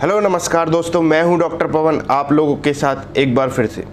Hello नमस्कार दोस्तों, मैं हूं डॉक्टर पवन आप लोगों के साथ एक बार फिर से।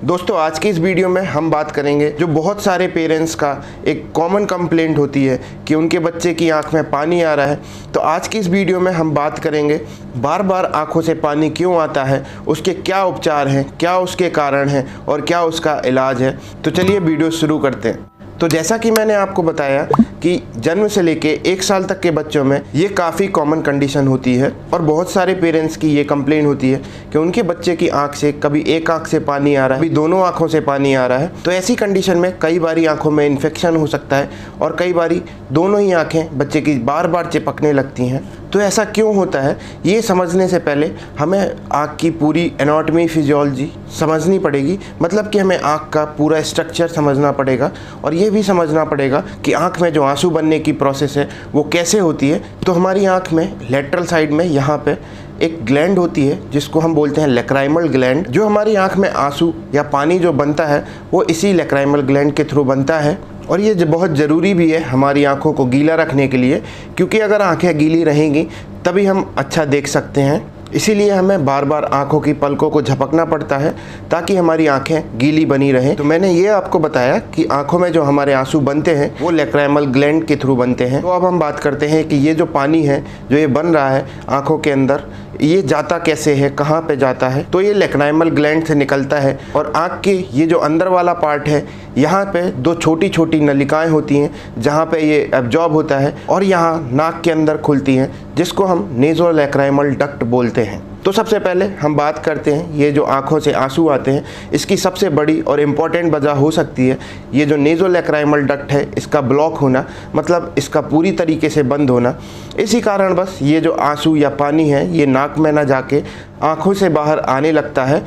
दोस्तों आज की इस वीडियो में हम बात करेंगे जो बहुत सारे पेरेंट्स का एक कॉमन कंप्लेंट होती है कि उनके बच्चे की आंख में पानी आ रहा है। तो आज की इस वीडियो में हम बात करेंगे बार बार आंखों से पानी क्यों आता है, उसके क्या उपचार हैं, क्या उसके कारण हैं और क्या उसका इलाज है। तो चलिए वीडियो शुरू करते हैं। तो जैसा कि मैंने आपको बताया कि जन्म से लेके 1 साल तक के बच्चों में ये काफ़ी कॉमन कंडीशन होती है और बहुत सारे पेरेंट्स की ये कंप्लेन होती है कि उनके बच्चे की आंख से कभी एक आंख से पानी आ रहा है, कभी दोनों आंखों से पानी आ रहा है। तो ऐसी कंडीशन में कई बारी आंखों में इन्फेक्शन हो सकता है और कई बारी दोनों ही आंखें बच्चे की बार बार चिपकने लगती हैं। तो ऐसा क्यों होता है, ये समझने से पहले हमें आँख की पूरी एनाटॉमी फिजियोलॉजी समझनी पड़ेगी। मतलब कि हमें आँख का पूरा स्ट्रक्चर समझना पड़ेगा और ये भी समझना पड़ेगा कि आँख में जो आंसू बनने की प्रोसेस है वो कैसे होती है। तो हमारी आँख में लेटरल साइड में यहाँ पे एक ग्लैंड होती है जिसको हम बोलते हैं लैक्राइमल ग्लैंड। जो हमारी आँख में आंसू या पानी जो बनता है वो इसी लैक्राइमल ग्लैंड के थ्रू बनता है। और ये बहुत ज़रूरी भी है हमारी आँखों को गीला रखने के लिए, क्योंकि अगर आँखें गीली रहेंगी तभी हम अच्छा देख सकते हैं। इसीलिए हमें बार बार आँखों की पलकों को झपकना पड़ता है ताकि हमारी आँखें गीली बनी रहें। तो मैंने ये आपको बताया कि आँखों में जो हमारे आंसू बनते हैं वो लैक्राइमल ग्लैंड के थ्रू बनते हैं। तो अब हम बात करते हैं कि ये जो पानी है जो ये बन रहा है आँखों के अंदर, ये जाता कैसे है, कहाँ पे जाता है। तो ये लैक्राइमल ग्लैंड से निकलता है और आँख के ये जो अंदर वाला पार्ट है यहाँ पे 2 छोटी छोटी नलिकाएं होती हैं जहाँ पे ये एब्जॉर्ब होता है और यहाँ नाक के अंदर खुलती हैं जिसको हम नेज़ोलैक्राइमल डक्ट बोलते हैं। तो सबसे पहले हम बात करते हैं ये जो आँखों से आंसू आते हैं इसकी सबसे बड़ी और इम्पॉर्टेंट वजह हो सकती है ये जो नेज़ोलैक्राइमल डक्ट है इसका ब्लॉक होना, मतलब इसका पूरी तरीके से बंद होना। इसी कारण बस ये जो आंसू या पानी है ये नाक में ना जाके आँखों से बाहर आने लगता है।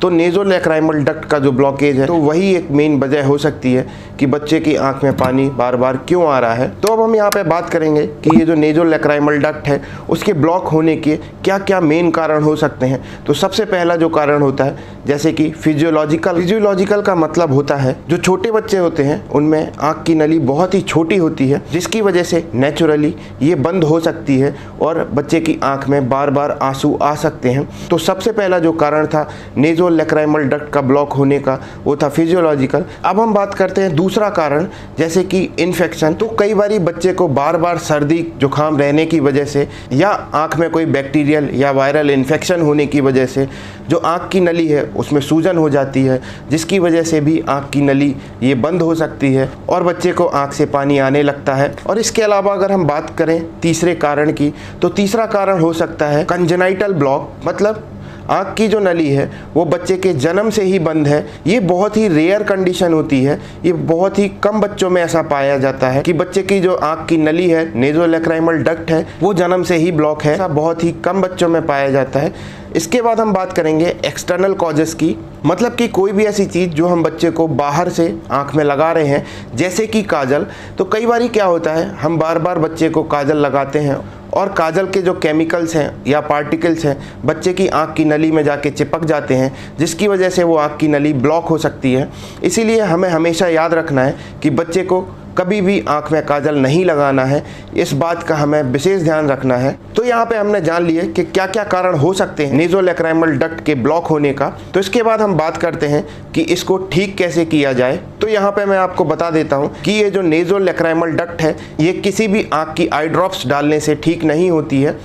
तो नेज़ोलैक्राइमल डक्ट का जो ब्लॉकेज है तो वही एक मेन वजह हो सकती है कि बच्चे की आंख में पानी बार बार क्यों आ रहा है। तो अब हम यहाँ पे बात करेंगे कि ये जो नेज़ोलैक्राइमल डक्ट है उसके ब्लॉक होने के क्या क्या मेन कारण हो सकते हैं। तो सबसे पहला जो कारण होता है जैसे कि फिजियोलॉजिकल का मतलब होता है जो छोटे बच्चे होते हैं उनमें आँख की नली बहुत ही छोटी होती है जिसकी वजह से नेचुरली ये बंद हो सकती है और बच्चे की आँख में बार बार आंसू आ सकते हैं। तो सबसे पहला जो कारण था नेज़ोलैक्राइमल डक्ट का ब्लॉक होने का वो था फिजियोलॉजिकल। अब हम बात करते हैं दूसरा कारण जैसे कि इन्फेक्शन। तो कई बारी बच्चे को बार बार सर्दी जुकाम रहने की वजह से या आँख में कोई बैक्टीरियल या वायरल इन्फेक्शन होने की वजह से जो आँख की नली है उसमें सूजन हो जाती है जिसकी वजह से भी आँख की नली ये बंद हो सकती है और बच्चे को आँख से पानी आने लगता है। और इसके अलावा अगर हम बात करें तीसरे कारण की तो तीसरा कारण हो सकता है कंजेनाइटल ब्लॉक। मतलब आँख की जो नली है वो बच्चे के जन्म से ही बंद है। ये बहुत ही रेयर कंडीशन होती है, ये बहुत ही कम बच्चों में ऐसा पाया जाता है कि बच्चे की जो आँख की नली है नेज़ोलैक्राइमल डक्ट है वो जन्म से ही ब्लॉक है। ऐसा बहुत ही कम बच्चों में पाया जाता है। इसके बाद हम बात करेंगे एक्सटर्नल कॉजेस की। मतलब कि कोई भी ऐसी चीज़ जो हम बच्चे को बाहर से आँख में लगा रहे हैं जैसे कि काजल। तो कई बार क्या होता है हम बार बार बच्चे को काजल लगाते हैं और काजल के जो केमिकल्स हैं या पार्टिकल्स हैं बच्चे की आँख की नली में जाके चिपक जाते हैं जिसकी वजह से वो आँख की नली ब्लॉक हो सकती है। इसीलिए हमें हमेशा याद रखना है कि बच्चे को कभी भी आँख में काजल नहीं लगाना है, इस बात का हमें विशेष ध्यान रखना है। तो यहाँ पे हमने जान लिया कि क्या क्या कारण हो सकते हैं नेज़ोलैक्राइमल डक्ट के ब्लॉक होने का। तो इसके बाद हम बात करते हैं कि इसको ठीक कैसे किया जाए। तो यहाँ पे मैं आपको बता देता हूँ कि ये जो नेज़ोलैक्राइमल डक्ट है ये किसी भी आँख की आई ड्रॉप्स डालने से ठीक नहीं होती है।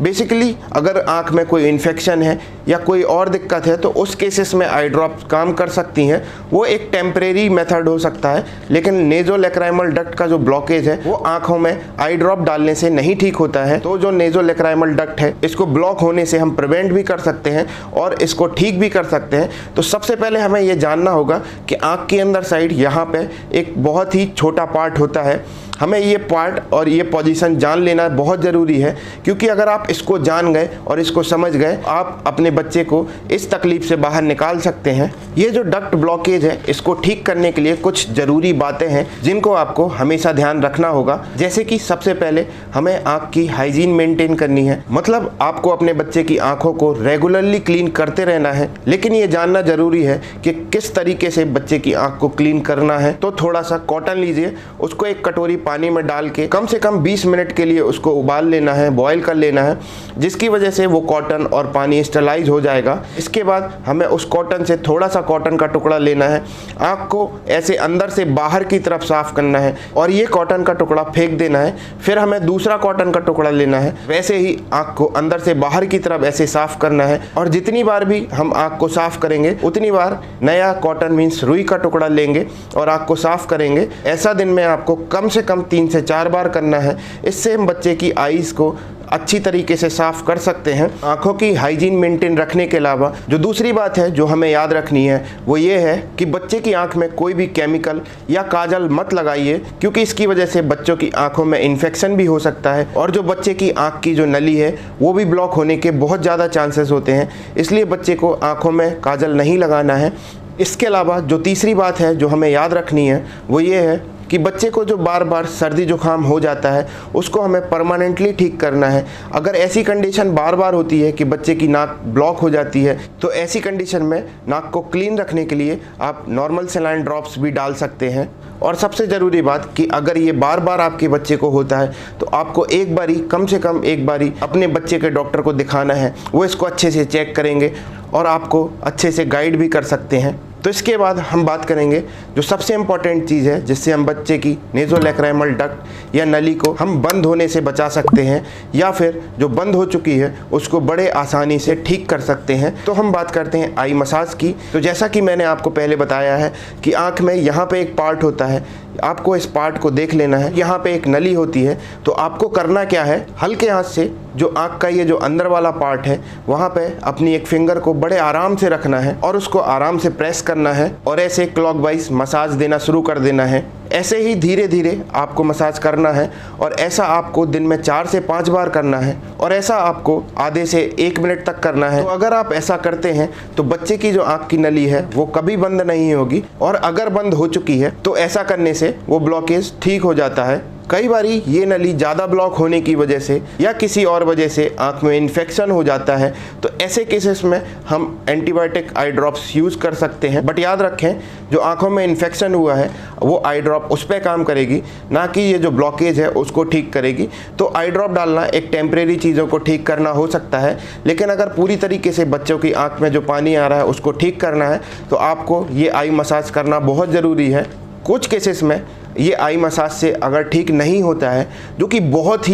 बेसिकली अगर आँख में कोई इन्फेक्शन है या कोई और दिक्कत है तो उस केसेस में आई ड्रॉप्स काम कर सकती हैं। वो एक टेम्परेरी मेथड हो सकता है, लेकिन नेज़ोलैक्राइमल डक्ट का जो ब्लॉकेज है वो आँखों में आई ड्रॉप डालने से नहीं ठीक होता है। तो जो नेज़ोलैक्राइमल डक्ट है इसको ब्लॉक होने से हम प्रिवेंट भी कर सकते हैं और इसको ठीक भी कर सकते हैं। तो सबसे पहले हमें ये जानना होगा कि आँख के अंदर साइड यहाँ पे एक बहुत ही छोटा पार्ट होता है। हमें ये पार्ट और ये पोजीशन जान लेना बहुत ज़रूरी है, क्योंकि अगर आप इसको जान गए और इसको समझ गए आप अपने बच्चे को इस तकलीफ से बाहर निकाल सकते हैं। ये जो डक्ट ब्लॉकेज है इसको ठीक करने के लिए कुछ ज़रूरी बातें हैं जिनको आपको हमेशा ध्यान रखना होगा। जैसे कि सबसे पहले हमें आँख की हाइजीन मेंटेन करनी है। मतलब आपको अपने बच्चे की आँखों को रेगुलरली क्लीन करते रहना है, लेकिन ये जानना ज़रूरी है कि किस तरीके से बच्चे की आँख को क्लीन करना है। तो थोड़ा सा कॉटन लीजिए, उसको एक कटोरी पानी में डाल के कम से कम 20 मिनट के लिए उसको उबाल लेना है, बॉईल कर लेना है, जिसकी वजह से वो कॉटन और पानी स्टरलाइज हो जाएगा। इसके बाद हमें उस कॉटन से थोड़ा सा कॉटन का टुकड़ा लेना है, आँख को ऐसे अंदर से बाहर की तरफ साफ करना है और ये कॉटन का टुकड़ा फेंक देना है। फिर हमें दूसरा कॉटन का टुकड़ा लेना है, वैसे ही आँख को अंदर से बाहर की तरफ ऐसे साफ करना है और जितनी बार भी हम आँख को साफ करेंगे उतनी बार नया कॉटन मीन्स रुई का टुकड़ा लेंगे और आँख को साफ करेंगे। ऐसा दिन में आपको कम से कम 3 से 4 बार करना है। इससे हम बच्चे की आईज को अच्छी तरीके से साफ कर सकते हैं। आंखों की हाइजीन मेंटेन रखने के अलावा जो दूसरी बात है जो हमें याद रखनी है वो ये है कि बच्चे की आंख में कोई भी केमिकल या काजल मत लगाइए, क्योंकि इसकी वजह से बच्चों की आंखों में इन्फेक्शन भी हो सकता है और जो बच्चे की आंख की जो नली है वो भी ब्लॉक होने के बहुत ज़्यादा चांसेस होते हैं। इसलिए बच्चे को आँखों में काजल नहीं लगाना है। इसके अलावा जो तीसरी बात है जो हमें याद रखनी है वो ये है कि बच्चे को जो बार बार सर्दी जुकाम हो जाता है उसको हमें परमानेंटली ठीक करना है। अगर ऐसी कंडीशन बार बार होती है कि बच्चे की नाक ब्लॉक हो जाती है तो ऐसी कंडीशन में नाक को क्लीन रखने के लिए आप नॉर्मल सलाइन ड्रॉप्स भी डाल सकते हैं। और सबसे ज़रूरी बात कि अगर ये बार बार आपके बच्चे को होता है तो आपको एक बारी, कम से कम एक बारी अपने बच्चे के डॉक्टर को दिखाना है। वो इसको अच्छे से चेक करेंगे और आपको अच्छे से गाइड भी कर सकते हैं। तो इसके बाद हम बात करेंगे जो सबसे इम्पॉर्टेंट चीज़ है जिससे हम बच्चे की नेज़ोलैक्राइमल डक्ट या नली को हम बंद होने से बचा सकते हैं या फिर जो बंद हो चुकी है उसको बड़े आसानी से ठीक कर सकते हैं। तो हम बात करते हैं आई मसाज की। तो जैसा कि मैंने आपको पहले बताया है कि आँख में यहाँ पे एक पार्ट होता है, आपको इस पार्ट को देख लेना है। यहाँ पे एक नली होती है, तो आपको करना क्या है, हल्के हाथ से जो आँख का ये जो अंदर वाला पार्ट है वहाँ पे अपनी एक फिंगर को बड़े आराम से रखना है और उसको आराम से प्रेस करना है और ऐसे क्लॉकवाइज मसाज देना शुरू कर देना है। ऐसे ही धीरे धीरे आपको मसाज करना है और ऐसा आपको दिन में 4 से 5 बार करना है और ऐसा आपको आधे से 1 मिनट तक करना है। तो अगर आप ऐसा करते हैं तो बच्चे की जो आँख की नली है वो कभी बंद नहीं होगी और अगर बंद हो चुकी है तो ऐसा करने से वो ब्लॉकेज ठीक हो जाता है। कई बारी ये नली ज़्यादा ब्लॉक होने की वजह से या किसी और वजह से आँख में इन्फेक्शन हो जाता है, तो ऐसे केसेस में हम एंटीबायोटिक आई ड्रॉप्स यूज़ कर सकते हैं। बट याद रखें जो आँखों में इन्फेक्शन हुआ है वो आई ड्रॉप उस पर काम करेगी, ना कि ये जो ब्लॉकेज है उसको ठीक करेगी। तो आई ड्रॉप डालना एक टेम्परेरी चीज़ों को ठीक करना हो सकता है, लेकिन अगर पूरी तरीके से बच्चों की आँख में जो पानी आ रहा है उसको ठीक करना है तो आपको ये आई मसाज करना बहुत ज़रूरी है। कुछ केसेस में ये आई मसाज से अगर ठीक नहीं होता है, जो कि बहुत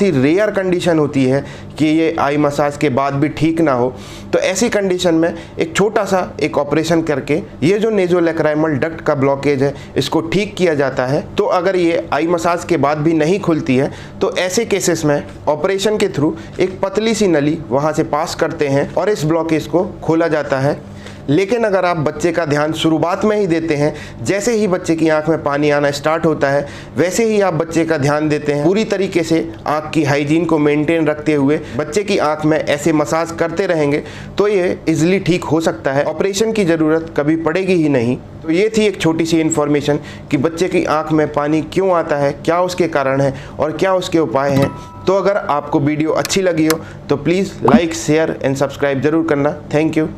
ही रेयर कंडीशन होती है कि ये आई मसाज के बाद भी ठीक ना हो, तो ऐसी कंडीशन में एक छोटा सा एक ऑपरेशन करके ये जो नेज़ोलैक्राइमल डक्ट का ब्लॉकेज है इसको ठीक किया जाता है। तो अगर ये आई मसाज के बाद भी नहीं खुलती है तो ऐसे केसेस में ऑपरेशन के थ्रू एक पतली सी नली वहाँ से पास करते हैं और इस ब्लॉकेज को खोला जाता है। लेकिन अगर आप बच्चे का ध्यान शुरुआत में ही देते हैं, जैसे ही बच्चे की आंख में पानी आना स्टार्ट होता है वैसे ही आप बच्चे का ध्यान देते हैं, पूरी तरीके से आंख की हाइजीन को मेंटेन रखते हुए बच्चे की आंख में ऐसे मसाज करते रहेंगे तो ये इजीली ठीक हो सकता है। ऑपरेशन की ज़रूरत कभी पड़ेगी ही नहीं। तो ये थी एक छोटी सी इन्फॉर्मेशन कि बच्चे की आंख में पानी क्यों आता है, क्या उसके कारण है और क्या उसके उपाय हैं। तो अगर आपको वीडियो अच्छी लगी हो तो please like, share and subscribe ज़रूर करना। Thank you.